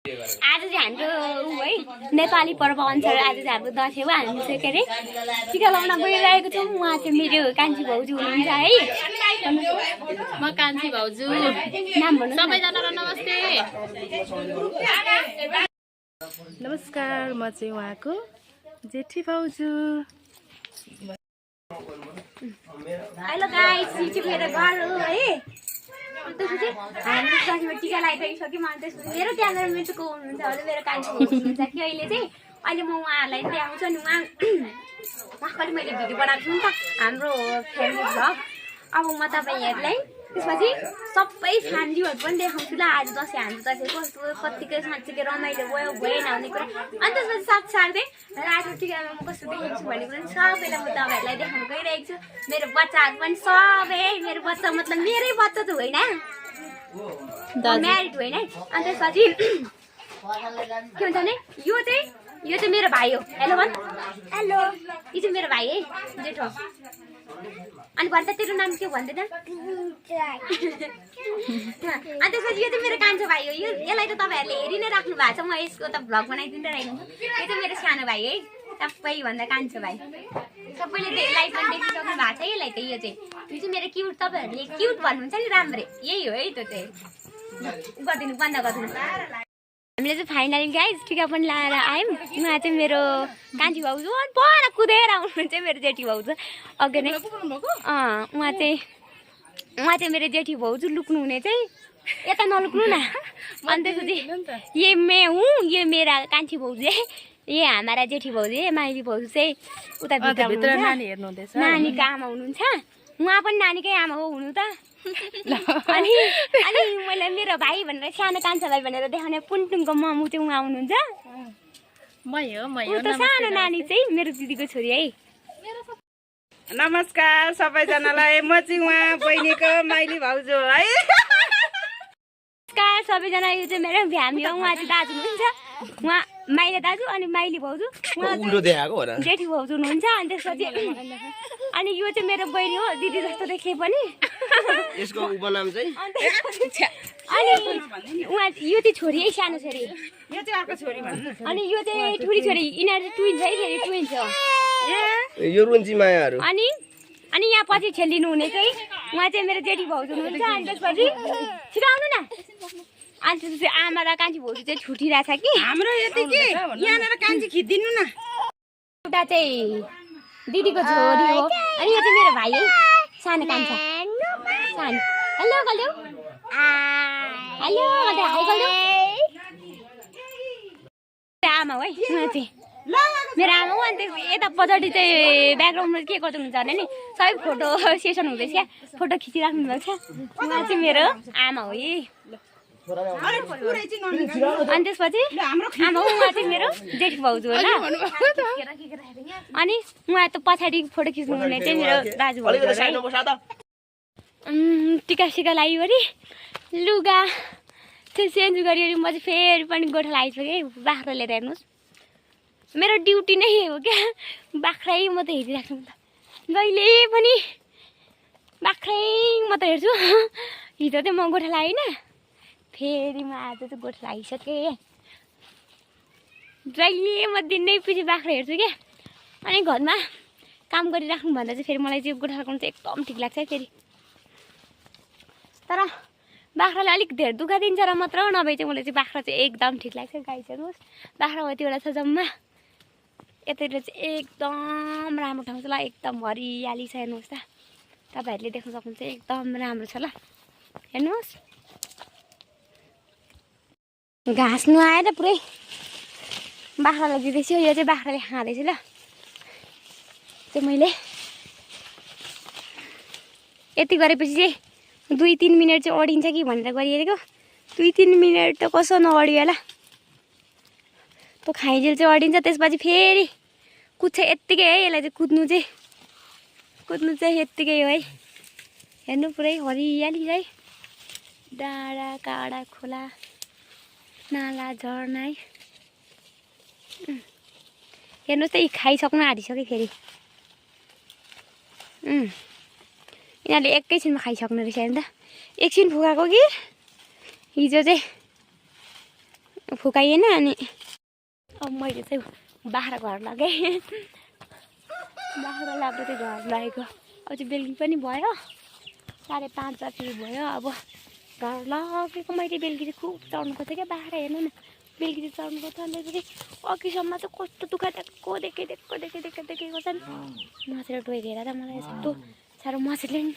आज चाहिँ हाम्रो है नेपाली पर्व अनुसार आज चाहिँ हाम्रो दसैँ हो। हामी चाहिँ के अरे टिका लगाउन गइरहेको छौँ। उहाँ चाहिँ मेरो कान्छी भाउजू हुनुहुन्छ है। म कान्छी भाउजू। नाम भन्नु सबैजनालाई नमस्ते। नमस्कार, म चाहिँ उहाँको जेठी भाउजू। हेलो गाइस, यो चाहिँ मेरो घर हो है। त्यसपछि हामी दसैँमा टिका लगाइसक्यौँ। अनि त्यसपछि मेरो त्यहाँनिर मिठोको हुनुहुन्छ भने मेरो कान्छी भाउजू हुनुहुन्छ कि अहिले म उहाँहरूलाई देखाउँछु। अनि उहाँ भर्खरै मैले भिडियो बनाएको छु नि त हाम्रो फ्यामिली भ्लग। अब म तपाईँहरूलाई त्यसपछि सबै फ्यामिलीहरू पनि देखाउँछु ल। आज दसैँ हाम्रो दसैँ कस्तो कतिको साँच्चीकै रमाइलो भयो भएन भन्ने कुरा। अनि त्यसपछि साथसाथै आज टिकामा म कस्तो देखाउँछु भन्ने कुरा सबैलाई म तपाईँहरूलाई देखाउनु गइरहेको छु। मेरो बच्चाहरू पनि सबै मेरो बच्चा मतलब मेरै बच्चा त होइन, म्यारिड होइन है। अनि त्यसपछि के भन्छ भने यो चाहिँ मेरो भाइ हो। हेलो भन्। हेलो, यो चाहिँ मेरो भाइ है, जेठो। अनि भन्छ तेरो नाम के भन्दैन? अनि त्यसपछि यो चाहिँ मेरो कान्छो भाइ हो। यसलाई त तपाईँहरूले हेरि नै राख्नु भएको छ। म यसको त भ्लग बनाइदिनु रहेको हुन्छु। यो चाहिँ मेरो सानो भाइ है, सबैभन्दा कान्छो भाइ। सबैले लाइफमा देखिसक्नु भएको छ यसलाई त। यो चाहिँ मेरो क्युट, तपाईँहरूले क्युट भन्नुहुन्छ नि, राम्रो यही हो है। त चाहिँ गरिदिनु, बन्द गरिदिनु। हामीले चाहिँ फाइनली गाइस टिका पनि लगाएर आयौँ। उहाँ चाहिँ मेरो कान्छी भाउजू अनि पर कुदेर आउनुहुन्छ मेरो जेठी भाउजू अघि नै। उहाँ चाहिँ मेरो जेठी भाउजू। लुक्नु हुने चाहिँ यता नलुक्नु न। अनि त्यसपछि ये मैं हुँ, ये मेरा कान्छी भाउजू है, ये हमारा जेठी भाउजू है। माइली भाउजू चाहिँ उता भित्र नानी हेर्नु हुँदैछ। नानीको आमा हुनुहुन्छ। उहाँ पनि नानीकै आमा हो हुनु त। अनि मैले मेरो भाइ भनेर, सानो कान्छा भाइ भनेर देखाउने पुनटुङको ममु चाहिँ उहाँ आउनुहुन्छ। त सानो नानी चाहिँ मेरो दिदीको छोरी है। नमस्कार सबैजनालाई, म चाहिँ उहाँ बहिनीको माइली भाउजू है। नमस्कार सबैजना, यो चाहिँ मेरो फ्यामिली हो। उहाँ चाहिँ दाजु हुनुहुन्छ, उहाँ माइली दाजु अनि माइली भाउजू, उहाँ जेठी भाउजू हुनुहुन्छ। अनि त्यसपछि अनि यो चाहिँ मेरो बहिनी हो, दिदी जस्तो देखे पनि। यसको उपनाम चाहिँ अनि उहाँ यो चाहिँ छोरी है, सानो छोरी। यो चाहिँ अर्को छोरी भन्नु। अनि यो चाहिँ ठुली छोरी। यिनीहरू चाहिँ ट्विन्स है, फेरि ट्विन्स हो। यो रुन्ची मायाहरू। अनि यहाँ पछि छेलिनु हुने चाहिँ उहाँ चाहिँ मेरो जेठी भाउजू हुनुहुन्छ। अनि त्यसपछि छिटो आउनु न। अनि त्यसपछि आमा र कान्छी भाउजू चाहिँ छुटिरहेछ कि हाम्रो यति के यहाँनिर कान्छी खिचिदिनु न। एउटा चाहिँ दिदीको छोरी हो। अनि यो चाहिँ मेरो भाइ है, सानो कान्छा सानो। हेलो गल्यो, हेलो गर्दै हाई गल्यो। आमा हो है उहाँ चाहिँ मेरो आमा हो। अनि यता पछाडि चाहिँ ब्याकग्राउन्डमा के गर्नुहुन्छ भने नि सबै फोटो सेसन हुँदैछ क्या, फोटो खिचिराख्नु भएको छ। उहाँ चाहिँ मेरो आमा हो है। अनि त्यसपछि आमा उहाँ चाहिँ मेरो जेठी भाउजू हो ल। अनि उहाँ त पछाडि फोटो खिच्नु हुने चाहिँ मेरो दाजु भाउजू हो। टिका सिका लगायो अरे, लुगा चाहिँ चेन्ज गरियो। म चाहिँ फेरि पनि गोठा लगाइछु कि बाख्रा लिएर हेर्नुहोस्। मेरो ड्युटी नै हो क्या, बाख्रै म त हेरिराख्छु नि त। जहिले पनि बाख्रै म त हेर्छु। हिजो चाहिँ म गोठा लगाइनँ, फेरि म आज चाहिँ गोठा लगाइसकेँ। जहिले म दिनै पछि बाख्रा हेर्छु क्या। अनि घरमा काम गरिराख्नुभन्दा चाहिँ फेरि मलाई चाहिँ गोठा लगाउनु चाहिँ एकदम ठिक लाग्छ है। फेरि तर बाख्राले अलिक धेरै दुःख दिन्छ र मात्र, नभए चाहिँ मलाई चाहिँ बाख्रा चाहिँ एकदम ठिक लाग्छ। गाई हेर्नुहोस्, बाख्रा कतिवटा छ जम्मा। यतातिर चाहिँ एकदम राम्रो ठाउँ छ ल, एकदम हरियाली छ। हेर्नुहोस् त, तपाईँहरूले देख्न सक्नुहुन्छ एकदम राम्रो छ ल। हेर्नुहोस् घाँस नुहाएर पुरै बाख्रालाई दिँदैछु। यो चाहिँ बाख्राले खाँदैछ ल। चाहिँ मैले यति गरेपछि चाहिँ 2-3 मिनट चाहिँ अडिन्छ कि भनेर गरिहेरेको। 2-3 मिनट त कसो नअडियो होला। त्यो खाइजेल चाहिँ अडिन्छ, त्यसपछि फेरि कुद्छ यत्तिकै है। यसलाई चाहिँ कुद्नु चाहिँ यत्तिकै हो है। हेर्नु पुरै हरियाली है, डाँडा काँडा खोला नाला झर्ना है। हेर्नुहोस् त, यी खाइसक्नु आँटिसक्यो फेरि। यिनीहरूले एकैछिनमा खाइसक्नु रहेछ हेर्नु त। एकछिन फुकाएको कि हिजो चाहिँ फुकाइएन अनि अब मैले चाहिँ बाख्रा घर लगाएँ बाख्रा लाग्दा चाहिँ घर लागेको अब चाहिँ बेलुकी पनि भयो 5:30 जति भयो अब घर लगेको मैले बेलुकी चाहिँ खुब चढ्नुको थियो क्या बाख्रा हेर्नु न बेलुकी चाहिँ चढ्नुको थियो अन्त फेरि अघिसम्म चाहिँ कस्तो दुःख देखेको छ नि नसेर टोकेर त मलाई यस्तो साह्रो मसिले नि